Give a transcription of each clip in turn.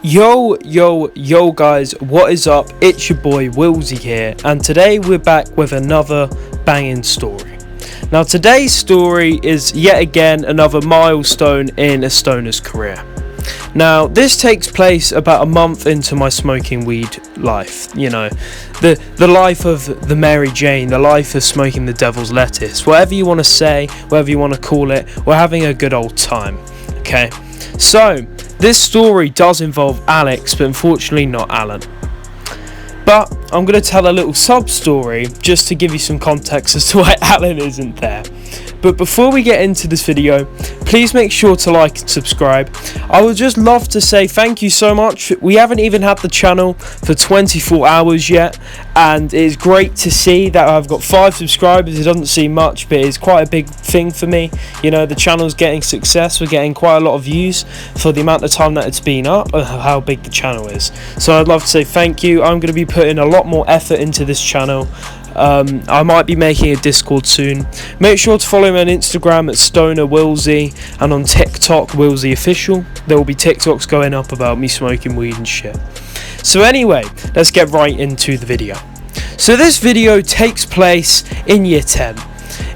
Yo guys, what is up? It's your boy Wilsey here, and today we're back with another banging story. Now today's story is yet again another milestone in a stoner's career. Now this takes place about a month into my smoking weed life, the life of the Mary Jane, the life of smoking the devil's lettuce, whatever you want to say, whatever you want to call it, we're having a good old time, okay? So, this story does involve Alex, but unfortunately not Alan. But I'm going to tell a little sub-story just to give you some context as to why Alan isn't there. But before we get into this video, please make sure to like and subscribe. I would just love to say thank you so much. We haven't even had the channel for 24 hours yet, and it's great to see that I've got 5 subscribers. It doesn't seem much, but it's quite a big thing for me. The channel's getting success. We're getting quite a lot of views for the amount of time that it's been up and how big the channel is. So I'd love to say thank you. I'm going to be putting a lot more effort into this channel. I might be making a Discord soon. Make sure to follow me on Instagram at Stoner Wilsey, and on TikTok Wilsey Official. There will be TikToks going up about me smoking weed and shit. So anyway, let's get right into the video. So this video takes place in year 10.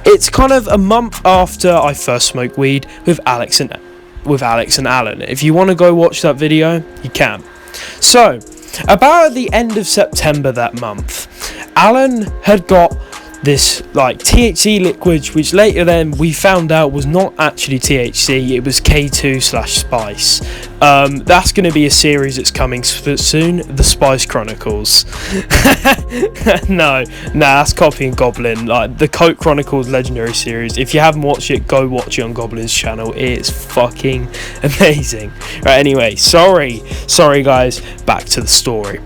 It's kind of a month after I first smoked weed with Alex and Alan. If you want to go watch that video, you can. So about at the end of September that month, Alan had got this THC liquid, which later then we found out was not actually THC, it was K2/Spice. That's going to be a series that's coming soon, the Spice Chronicles. No, that's copying Goblin. The Coke Chronicles legendary series. If you haven't watched it, go watch it on Goblin's channel. It's fucking amazing. Right, anyway, sorry guys, back to the story.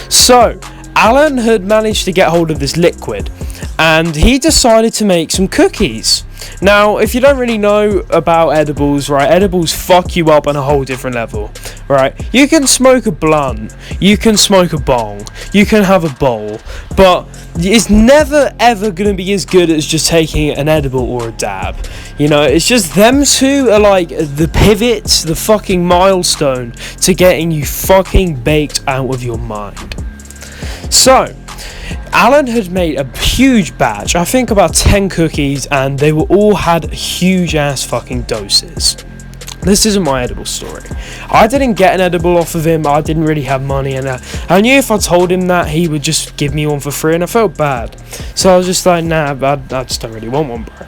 So Alan had managed to get hold of this liquid, and he decided to make some cookies. Now, if you don't really know about edibles, right, edibles fuck you up on a whole different level, right? You can smoke a blunt, you can smoke a bong, you can have a bowl, but it's never ever going to be as good as just taking an edible or a dab. It's just them two are like the pivots, the fucking milestone to getting you fucking baked out of your mind. So Alan had made a huge batch, I think about 10 cookies, and they were all had huge ass fucking doses. This isn't my edible story. I didn't get an edible off of him. I didn't really have money, and I knew if I told him that, he would just give me one for free, and I felt bad. So I was just like, nah, I just don't really want one, bro.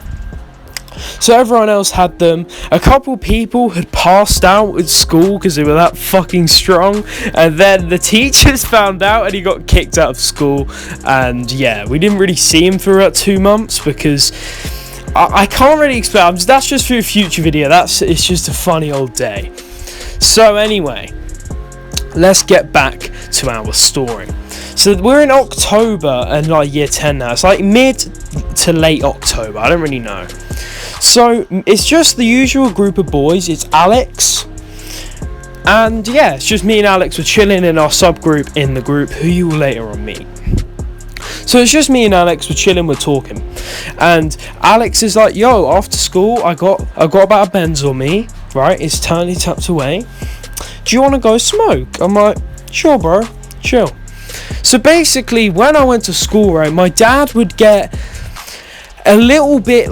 So everyone else had them. A couple people had passed out at school because they were that fucking strong, and then the teachers found out and he got kicked out of school. And yeah, we didn't really see him for about 2 months because I can't really explain. That's just for a future video. It's just a funny old day. So anyway, let's get back to our story. So we're in October and year 10 now. It's mid to late October. I don't really know. So it's just the usual group of boys. It's Alex, and yeah, it's just me and Alex. We're chilling in our subgroup in the group, who you will later on meet. So it's just me and Alex. We're chilling, we're talking, and Alex is like, "Yo, after school, I got about a Benz on me, right? It's totally tucked away. Do you want to go smoke?" I'm like, "Sure, bro, chill." So basically, when I went to school, right, my dad would get a little bit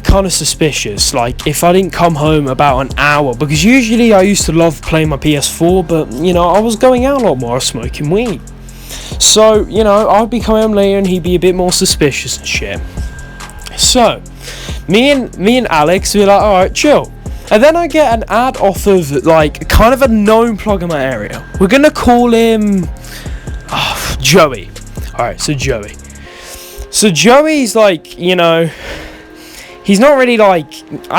kind of suspicious if I didn't come home about an hour, because usually I used to love playing my PS4, but I was going out a lot more, I was smoking weed. So I'd be coming home later and he'd be a bit more suspicious and shit. So me and Alex were like, alright, chill. And then I get an ad off of kind of a known plug in my area. We're gonna call him Joey. Alright, so Joey. So Joey's he's not really I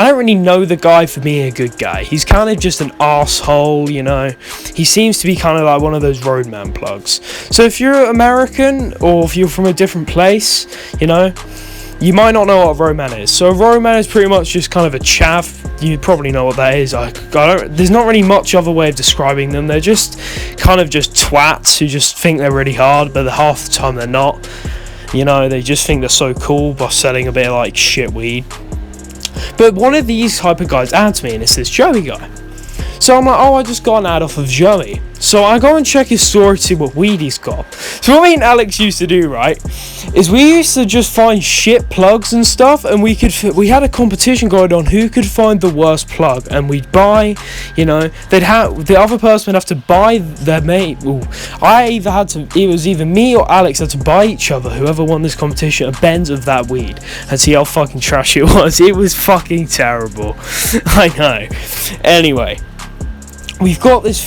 don't really know the guy for being a good guy. He's kind of just an asshole, He seems to be kind of one of those roadman plugs. So if you're American or if you're from a different place, you might not know what a roadman is. So a roadman is pretty much just kind of a chav. You probably know what that is. There's not really much other way of describing them. They're just kind of just twats who just think they're really hard, but half the time they're not. They just think they're so cool by selling a bit of shit weed. But one of these type of guys adds me, and it's this Joey guy. So I'm like, oh, I just got an ad off of Joey. So I go and check his store to see what weed he's got. So what me and Alex used to do, right, is we used to just find shit plugs and stuff, and we had a competition going on who could find the worst plug, and we'd buy, you know, the other person would have to buy their mate. It was either me or Alex had to buy each other, whoever won this competition, a bend of that weed, and see how fucking trash it was. It was fucking terrible. I know. Anyway, we've got this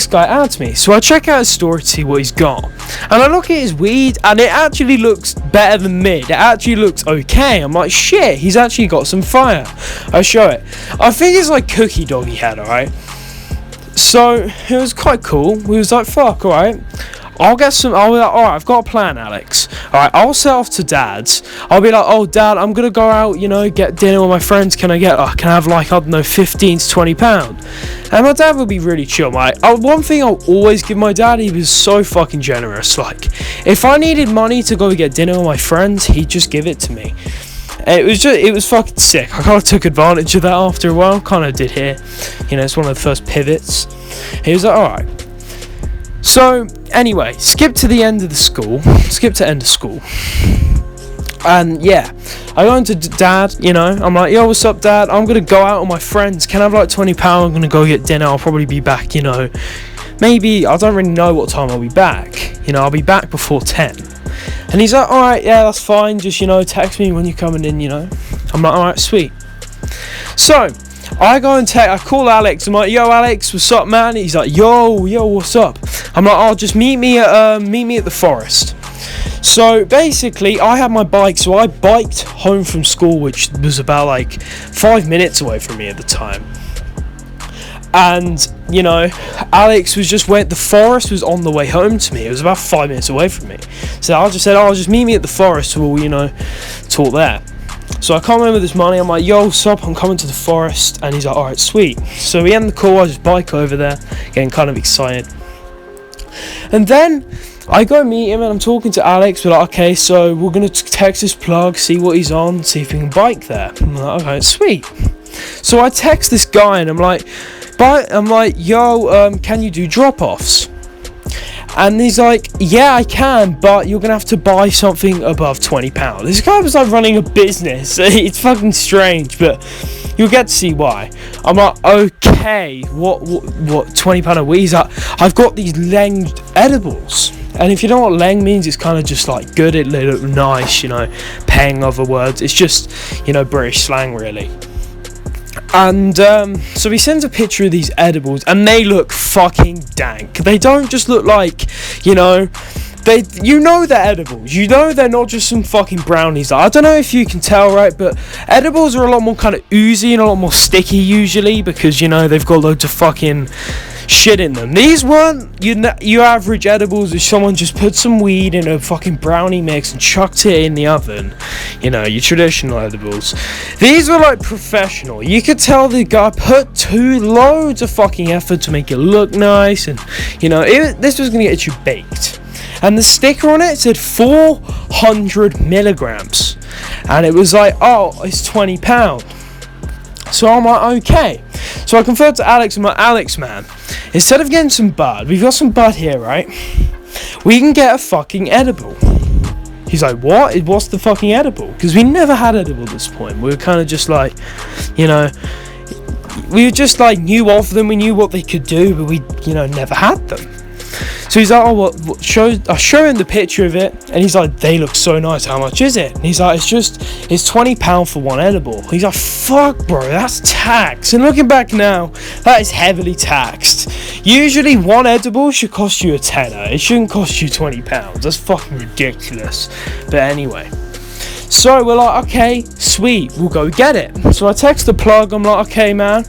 guy adds me, so I check out his store to see what he's got, and I look at his weed, and it actually looks better than mid. It actually looks okay. I'm like, shit, he's actually got some fire. I show it. I think it's like Cookie Dog he had, alright? So it was quite cool. We was like, fuck, alright, I'll be like, alright, I've got a plan, Alex. Alright, I'll set off to Dad's. I'll be like, oh, Dad, I'm gonna go out, you know, get dinner with my friends. Can I have like, I don't know, 15 to 20 pound? And my dad will be really chill, mate. One thing I'll always give my dad, he was so fucking generous. Like, if I needed money to go get dinner with my friends, he'd just give it to me. And it was fucking sick. I kind of took advantage of that after a while. Kind of did here. You know, it's one of the first pivots. He was like, alright. So, anyway, skip to end of school. And yeah, I go into Dad, you know, I'm like, yo, what's up, Dad? I'm going to go out with my friends. Can I have like £20? I'm going to go get dinner. I'll probably be back, you know, maybe, I don't really know what time I'll be back. You know, I'll be back before 10. And he's like, alright, yeah, that's fine. Just, you know, text me when you're coming in, you know. I'm like, alright, sweet. So, I go and I call Alex. I'm like, yo, Alex, what's up, man? He's like, yo, what's up? I'm like, oh, just meet me at the forest. So basically, I had my bike, so I biked home from school, which was about like 5 minutes away from me at the time. And, you know, Alex the forest was on the way home to me. It was about 5 minutes away from me. So I just said, oh, just meet me at the forest, we'll, you know, talk there. So I come in with this money, I'm like, yo, what's up? I'm coming to the forest. And he's like, alright, sweet. So we end the call, I just bike over there, getting kind of excited. And then I go meet him and I'm talking to Alex. We're like, okay, so we're going to text this plug, see what he's on, see if we can bike there. I'm like, okay, sweet. So I text this guy and I'm like, yo, can you do drop-offs? And he's like, yeah, I can, but you're going to have to buy something above £20. This guy was like running a business. It's fucking strange, but you'll get to see why. I'm like, okay, what £20 a week? He's like, I've got these lenged edibles. And if you know what leng means, it's kind of just like good, it look nice, you know, paying other words. It's just, you know, British slang, really. And so he sends a picture of these edibles, and they look fucking dank. They don't just look like, you know, they're edibles. You know they're not just some fucking brownies. I don't know if you can tell, right, but edibles are a lot more kind of oozy and a lot more sticky usually, because, you know, they've got loads of fucking shit in them. These weren't your average edibles if someone just put some weed in a fucking brownie mix and chucked it in the oven. You know, your traditional edibles. These were like professional. You could tell the guy put loads of fucking effort to make it look nice, and, you know, this was gonna get you baked. And the sticker on it said 400 milligrams, and it was like, oh, it's £20. So I'm like, okay. So I confirmed to Alex, I'm like, Alex, man, instead of getting some bud, we've got some bud here, right? We can get a fucking edible. He's like, what? What's the fucking edible? Because we never had edible at this point. We were kind of just like, you know, we were just like knew of them. We knew what they could do, but we, you know, never had them. So he's like, oh, I show him the picture of it, and he's like, they look so nice, how much is it? And he's like, it's £20 for one edible. He's like, fuck, bro, that's tax. And looking back now, that is heavily taxed. Usually one edible should cost you a tenner. It shouldn't cost you £20. That's fucking ridiculous. But anyway, so we're like, okay, sweet, we'll go get it. So I text the plug, I'm like, okay, man,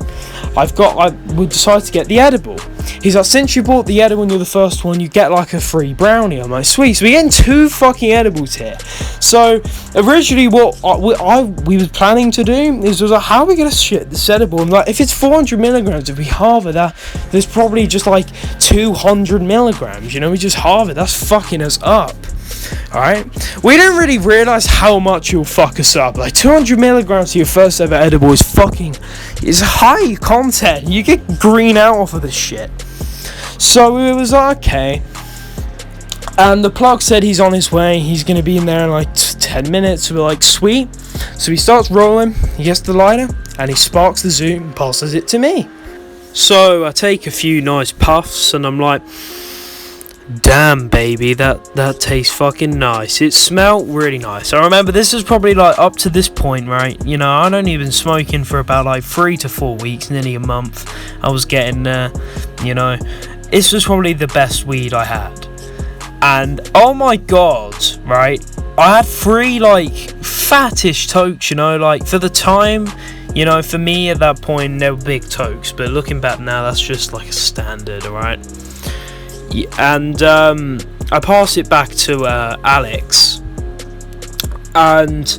we decided to get the edible. He's like, since you bought the edible and you're the first one, you get like a free brownie. I'm like, sweet. So we're getting 2 fucking edibles here. So originally what we was planning to do is was like, how are we going to shit this edible? And like, if it's 400 milligrams, if we halve it, there's probably just like 200 milligrams, you know, we just halve it. That's fucking us up. Alright? We didn't really realise how much you'll fuck us up. Like 200 milligrams to your first ever edible is high content. You get green out off of this shit. So it was like, okay. And the plug said he's on his way. He's going to be in there in like 10 minutes. We're like, sweet. So he starts rolling. He gets the lighter. And he sparks the Zoot and passes it to me. So I take a few nice puffs. And I'm like, damn, baby. That tastes fucking nice. It smelled really nice. I remember this is probably like up to this point, right? You know, I'd only been smoking for about like 3 to 4 weeks. Nearly a month. I was getting there. You know. This was probably the best weed I had. And oh my god, right, I had 3 like fattish tokes, you know, like for the time, you know, for me at that point they were big tokes, but looking back now that's just like a standard, alright. And I pass it back to Alex, and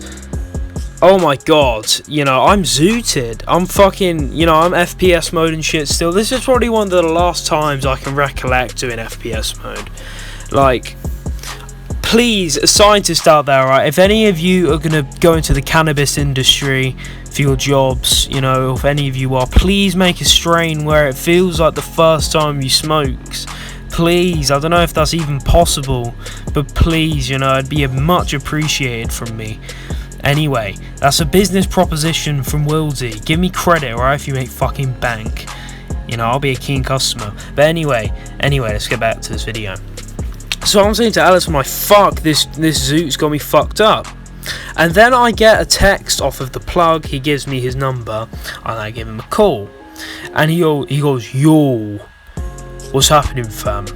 oh my god, you know, I'm zooted. I'm fucking, you know, I'm FPS mode and shit still. This is probably one of the last times I can recollect doing FPS mode. Like, please, scientists out there, right, if any of you are going to go into the cannabis industry for your jobs, you know, if any of you are, please make a strain where it feels like the first time you smokes. Please, I don't know if that's even possible, but please, you know, it'd be much appreciated from me. Anyway, that's a business proposition from Wilsey. Give me credit, right, if you make fucking bank. You know, I'll be a keen customer. But anyway, let's get back to this video. So I'm saying to Alice, I'm like, fuck, this Zoot's got me fucked up. And then I get a text off of the plug. He gives me his number, and I give him a call. And he goes, yo, what's happening, fam?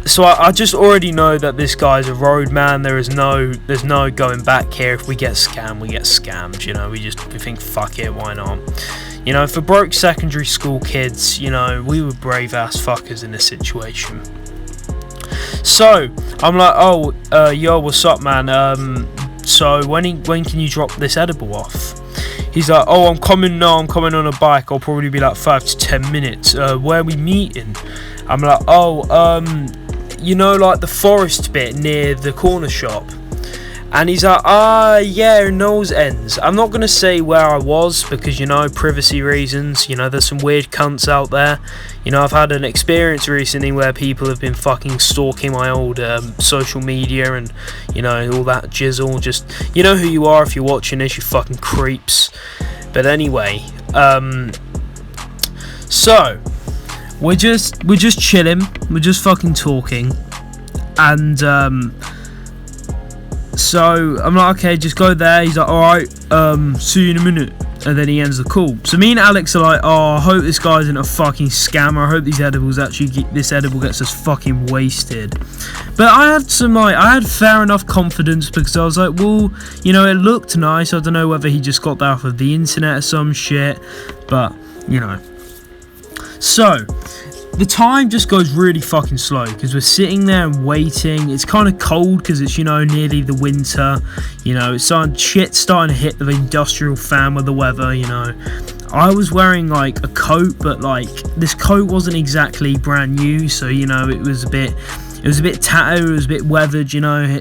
So I just already know that this guy's a road man. There's no going back here. If we get scammed, we get scammed. You know, we think, fuck it, why not? You know, for broke secondary school kids, you know, we were brave ass fuckers in this situation. So I'm like, oh, yo, what's up, man? So when can you drop this edible off? He's like, oh, I'm coming on a bike. I'll probably be like 5 to 10 minutes. Where are we meeting? I'm like, oh, you know, like the forest bit near the corner shop. And he's like, yeah, in those ends. I'm not going to say where I was because, you know, privacy reasons. You know, there's some weird cunts out there. You know, I've had an experience recently where people have been fucking stalking my old social media and, you know, all that jizzle. Just, you know who you are if you're watching this, you fucking creeps. But anyway, so we're just chilling. We're just fucking talking. And, so I'm like, okay, just go there. He's like, alright, see you in a minute. And then he ends the call. So me and Alex are like, oh, I hope this guy isn't a fucking scammer. I hope these edibles this edible gets us fucking wasted. But I had fair enough confidence because I was like, well, you know, it looked nice. I don't know whether he just got that off of the internet or some shit, but you know. So the time just goes really fucking slow because we're sitting there and waiting. It's kind of cold because it's, you know, nearly the winter. You know, it's starting to hit the industrial fan with the weather, you know. I was wearing like a coat, but like this coat wasn't exactly brand new, so you know, it was a bit tattered, it was a bit weathered, you know.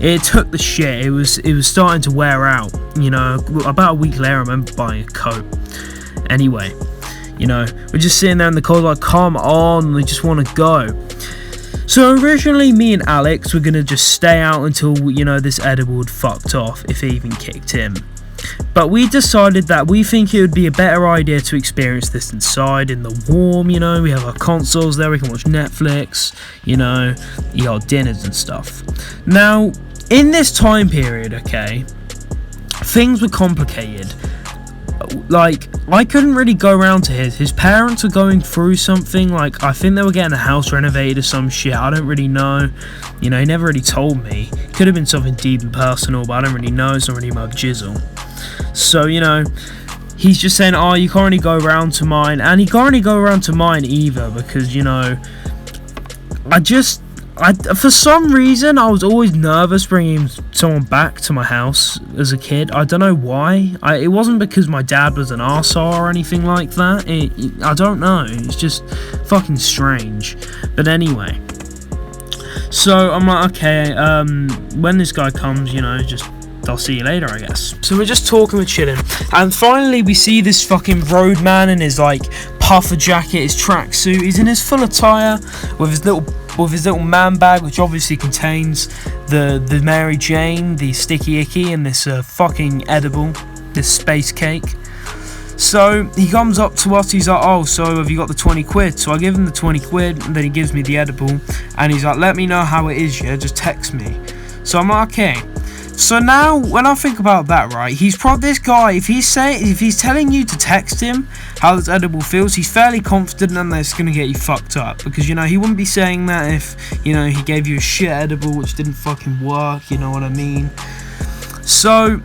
It took the shit. It was starting to wear out, you know. About a week later I remember buying a coat. Anyway, you know, we're just sitting there in the cold like, come on, we just want to go. So originally me and Alex were going to just stay out until, you know, this edible had fucked off, if it even kicked in. But we decided that we think it would be a better idea to experience this inside in the warm, you know. We have our consoles there, we can watch Netflix, you know, eat our dinners and stuff. Now, in this time period, okay, things were complicated. Like, I couldn't really go around to his parents were going through something. Like, I think they were getting a house renovated or some shit. I don't really know. You know, he never really told me. Could have been something deep and personal, but I don't really know. It's not really my jizzle. So, you know, he's just saying, oh, you can't really go around to mine. And he can't really go around to mine either because, you know, for some reason, I was always nervous bringing someone back to my house as a kid. I don't know why. It wasn't because my dad was an arsehole or anything like that. I don't know. It's just fucking strange. But anyway. So I'm like, okay, when this guy comes, just I'll see you later, I guess. So we're just talking, we're chilling, and finally we see this fucking roadman in his like puffer jacket, his tracksuit. He's in his full attire with his little man bag, which obviously contains the Mary Jane, the sticky icky, and this fucking edible, this space cake. So he comes up to us, he's like, oh, so have you got the 20 quid? So I give him the 20 quid, and then he gives me the edible, and he's like, let me know how it is, yeah, just text me. So I'm like, okay. So now, when I think about that, right, he's probably this guy, if he's telling you to text him how this edible feels, he's fairly confident that it's going to get you fucked up, because, he wouldn't be saying that if, he gave you a shit edible which didn't fucking work, you know what I mean? So,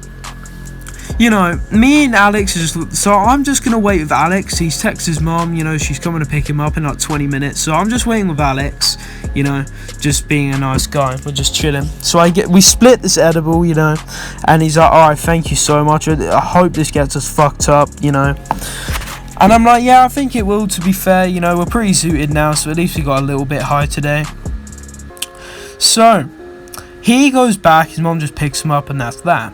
me and Alex so I'm just going to wait with Alex. He's texted his mom, she's coming to pick him up in like 20 minutes. So I'm just waiting with Alex, just being a nice guy. We're just chilling. So we split this edible, and he's like, alright, thank you so much. I hope this gets us fucked up, And I'm like, yeah, I think it will, to be fair. We're pretty suited now, so at least we got a little bit high today. So he goes back, his mom just picks him up, and that's that.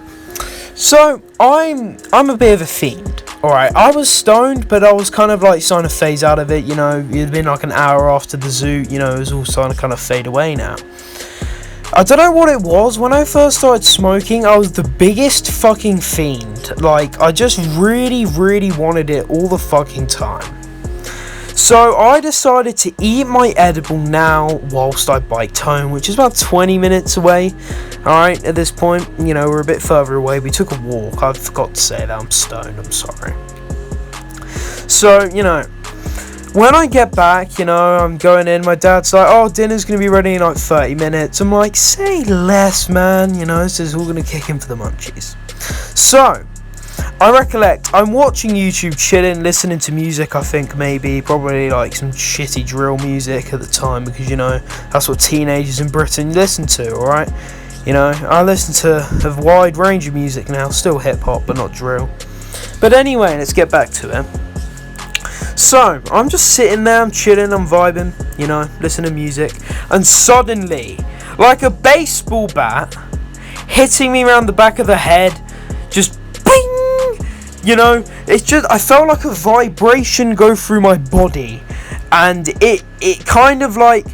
So I'm a bit of a fiend, alright. I was stoned, but I was kind of like starting to phase out of it, it had been like an hour after the zoo, it was all starting to kind of fade away now. I don't know what it was. When I first started smoking, I was the biggest fucking fiend. Like, I just really, really wanted it all the fucking time. So I decided to eat my edible now whilst I biked home, which is about 20 minutes away. Alright, at this point, we're a bit further away. We took a walk. I forgot to say that. I'm stoned. I'm sorry. So, when I get back, I'm going in. My dad's like, oh, dinner's going to be ready in like 30 minutes. I'm like, say less, man. This is all going to kick in for the munchies. So I recollect, I'm watching YouTube, chilling, listening to music, I think probably like some shitty drill music at the time, because, that's what teenagers in Britain listen to, alright? I listen to a wide range of music now, still hip-hop, but not drill. But anyway, let's get back to it. So, I'm just sitting there, I'm chilling, I'm vibing, listening to music, and suddenly, like a baseball bat, hitting me around the back of the head, just it's just, I felt like a vibration go through my body, and it kind of like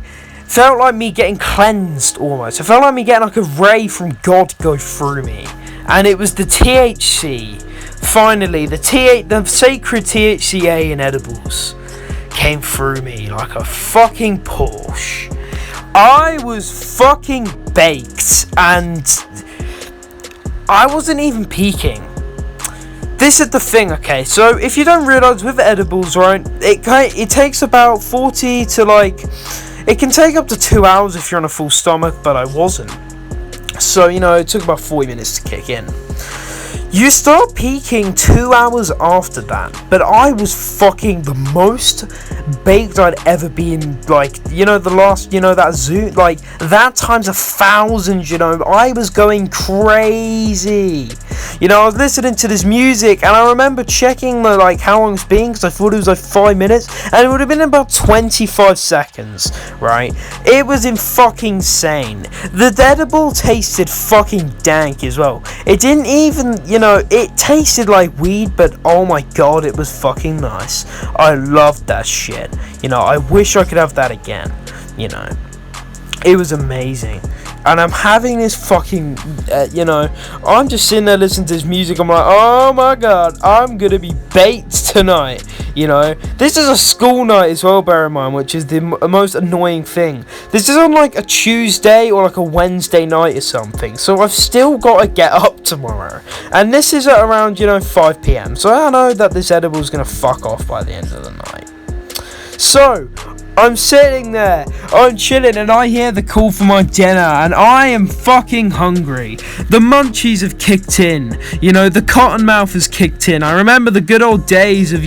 felt like me getting cleansed almost. It felt like me getting like a ray from God go through me, and it was the THC. Finally, the sacred THCA in edibles came through me like a fucking Porsche. I was fucking baked, and I wasn't even peaking. This is the thing, okay, so if you don't realise, with edibles, right, it takes about 40 to like, it can take up to 2 hours if you're on a full stomach, but I wasn't. So, it took about 40 minutes to kick in. You start peaking 2 hours after that, but I was fucking the most baked I'd ever been, like, the last, that zoo, like, that times 1,000, I was going crazy. I was listening to this music, and I remember checking, how long it's been, because I thought it was, 5 minutes, and it would have been about 25 seconds, right? It was fucking insane. The edible tasted fucking dank as well. It didn't even, it tasted like weed, but oh my god, it was fucking nice. I loved that shit. I wish I could have that again. It was amazing. And I'm having this fucking, I'm just sitting there listening to this music. I'm like, oh my god, I'm gonna be baked tonight. This is a school night as well, bear in mind, which is the most annoying thing. This is on like a Tuesday or like a Wednesday night or something, so I've still got to get up tomorrow, and this is at around 5 p.m, so I know that this edible is gonna fuck off by the end of the night. So I'm sitting there, I'm chilling, and I hear the call for my dinner, and I am fucking hungry. The munchies have kicked in, the cotton mouth has kicked in. I remember the good old days of,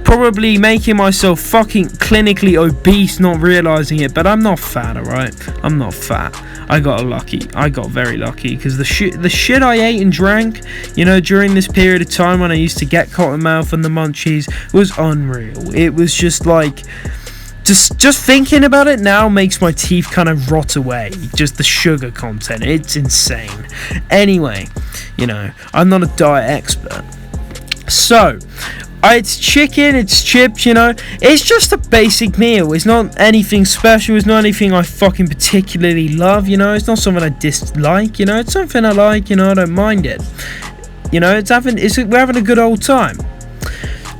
probably making myself fucking clinically obese, not realising it, but I'm not fat, alright? I'm not fat. I got very lucky, because the shit I ate and drank, during this period of time when I used to get cotton mouth and the munchies was unreal. It was just like, just thinking about it now makes my teeth kind of rot away. Just the sugar content, it's insane. Anyway, you know, I'm not a diet expert. So, it's chicken, it's chips, you know. It's just a basic meal. It's not anything special. It's not anything I fucking particularly love, you know. It's not something I dislike, you know. It's something I like, you know. I don't mind it. You know, we're having a good old time.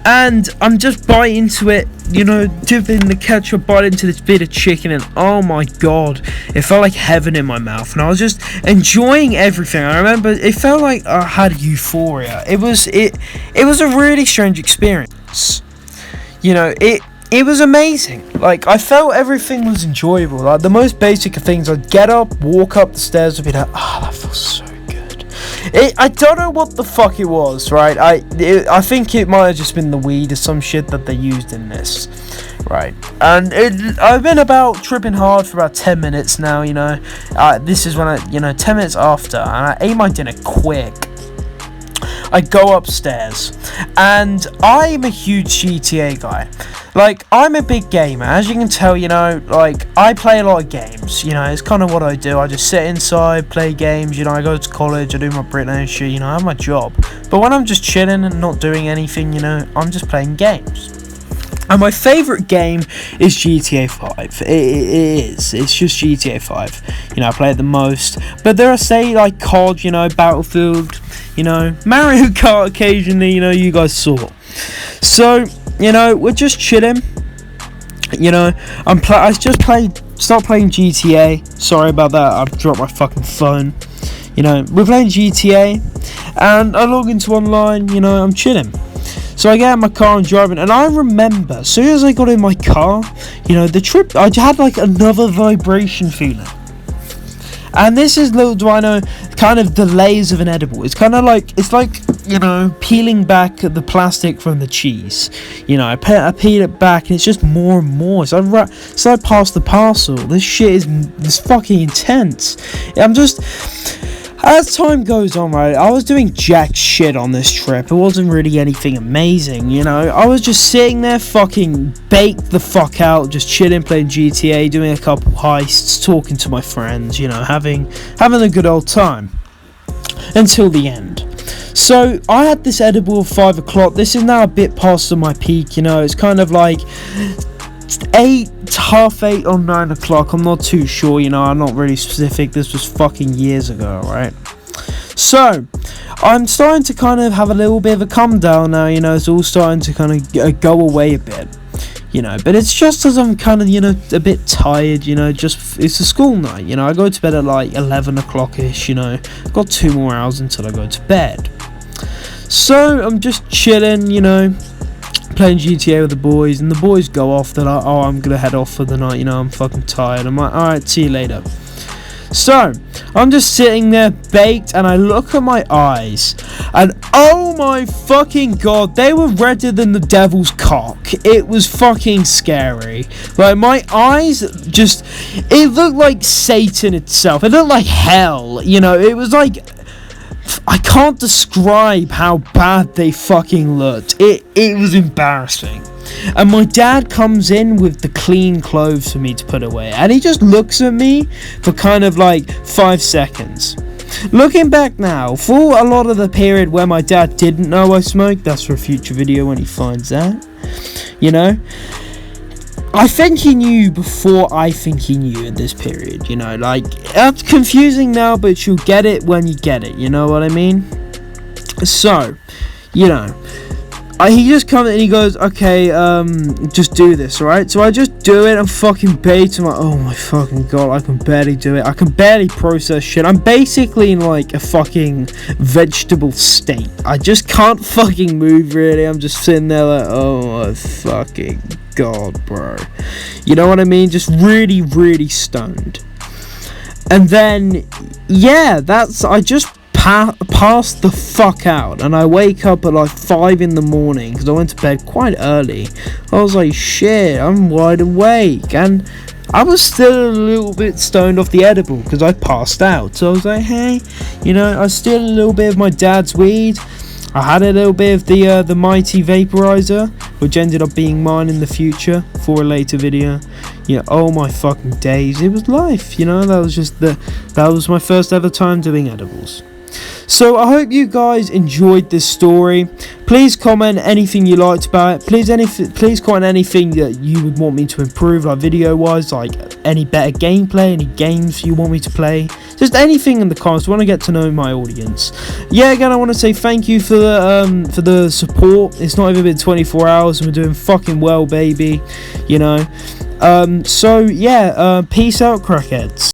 And I'm just biting into it, you know, dipping the ketchup, bite into this bit of chicken, and oh my god, it felt like heaven in my mouth, and I was just enjoying everything. I remember it felt like I had euphoria. It was a really strange experience. You know, it was amazing. Like, I felt everything was enjoyable. Like, the most basic of things, I'd get up, walk up the stairs, and be like, that feels so good. I don't know what the fuck it was, right? I think it might have just been the weed or some shit that they used in this, right? And I've been about tripping hard for about 10 minutes now, you know. This is when 10 minutes after, and I ate my dinner quick. I go upstairs, and I'm a huge GTA guy. Like, I'm a big gamer, as you can tell, you know. Like, I play a lot of games, you know. It's kind of what I do. I just sit inside, play games, you know. I go to college, I do my bricklaying shit, you know. I have my job, but when I'm just chilling and not doing anything, you know, I'm just playing games. And my favourite game is GTA 5. It is. It's just GTA 5. You know, I play it the most. But there are, say, like COD, you know, Battlefield, you know, Mario Kart occasionally, you know, you guys saw. So, you know, we're just chilling. You know, I just start playing GTA. Sorry about that, I've dropped my fucking phone. You know, we're playing GTA, and I log into online, you know, I'm chilling. So I get in my car and driving, and I remember, as soon as I got in my car, you know, the trip, I had like another vibration feeling. And this is, little do I know, kind of the layers of an edible. It's kind of like, it's like, you know, peeling back the plastic from the cheese. You know, I peel it back, and it's just more and more. So I pass the parcel. This shit is fucking intense. I'm just... As time goes on, right, I was doing jack shit on this trip. It wasn't really anything amazing, you know. I was just sitting there fucking baked the fuck out, just chilling, playing GTA, doing a couple heists, talking to my friends, you know, having a good old time. Until the end. So, I had this edible at 5 o'clock. This is now a bit past my peak, you know. It's kind of like 8:30 or 9 o'clock, I'm not too sure, you know, I'm not really specific. This was fucking years ago, right? So, I'm starting to kind of have a little bit of a come down now, you know. It's all starting to kind of go away a bit, you know, but it's just as I'm kind of, you know, a bit tired, you know. Just, it's a school night, you know. I go to bed at like 11 o'clock-ish, you know. I've got 2 more hours until I go to bed. So, I'm just chilling, you know, playing GTA with the boys, and the boys go off. They're like, oh, I'm gonna head off for the night, you know, I'm fucking tired. I'm like, alright, see you later. So, I'm just sitting there baked, and I look at my eyes, and oh my fucking god, they were redder than the devil's cock. It was fucking scary. Like, my eyes just, it looked like Satan itself. It looked like hell, you know. It was like, I can't describe how bad they fucking looked. It was embarrassing. And my dad comes in with the clean clothes for me to put away, and he just looks at me for kind of like 5 seconds. Looking back now, for a lot of the period where my dad didn't know I smoked, that's for a future video when he finds out, you know, I think he knew before I think he knew in this period, you know, like, that's confusing now, but you'll get it when you get it, you know what I mean? So, you know, he just comes and he goes, okay, just do this, alright? So I just do it, I'm fucking baked, I'm like, oh my fucking god, I can barely do it, I can barely process shit, I'm basically in like a fucking vegetable state, I just can't fucking move really, I'm just sitting there like, oh my fucking god, bro, you know what I mean, just really, really stoned. And then, yeah, I just passed the fuck out, and I wake up at like 5 in the morning because I went to bed quite early. I was like, shit, I'm wide awake, and I was still a little bit stoned off the edible because I passed out. So I was like, hey, you know, I was still a little bit of my dad's weed. I had a little bit of the mighty vaporizer, which ended up being mine in the future for a later video. Oh my fucking days, it was life. That was my first ever time doing edibles. So I hope you guys enjoyed this story. Please comment anything you liked about it. Please comment anything that you would want me to improve, like video wise, like any better gameplay, any games you want me to play, just anything in the comments. I want to get to know my audience. Again, I want to say thank you for the support. It's not even been 24 hours and we're doing fucking well, baby. So yeah, peace out, crackheads.